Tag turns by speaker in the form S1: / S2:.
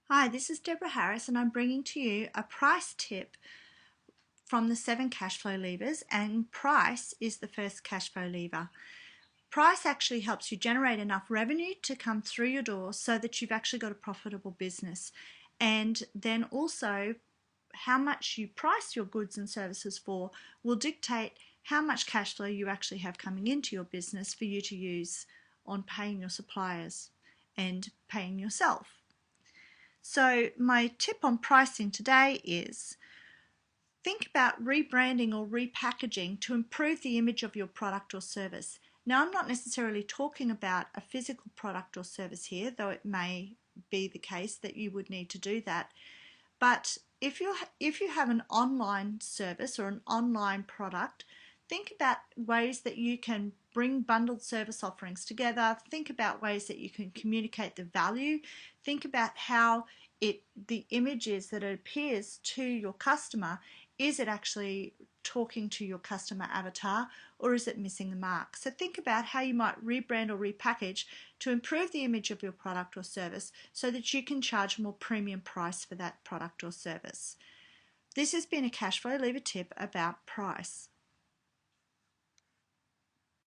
S1: Hi, this is Deborah Harris, and I'm bringing to you a price tip from the 7 cash flow levers, and price is the first cash flow lever. Price actually helps you generate enough revenue to come through your door so that you've actually got a profitable business. And then also, how much you price your goods and services for will dictate how much cash flow you actually have coming into your business for you to use on paying your suppliers and paying yourself. So my tip on pricing today is think about rebranding or repackaging to improve the image of your product or service. Now, I'm not necessarily talking about a physical product or service here, though it may be the case that you would need to do that. But if you have an online service or an online product, think about ways that you can bring bundled service offerings together. Think about ways that you can communicate the value. Think about how the image is that it appears to your customer. Is it actually talking to your customer avatar, or is it missing the mark? So think about how you might rebrand or repackage to improve the image of your product or service so that you can charge a more premium price for that product or service. This has been a cash flow lever tip about price.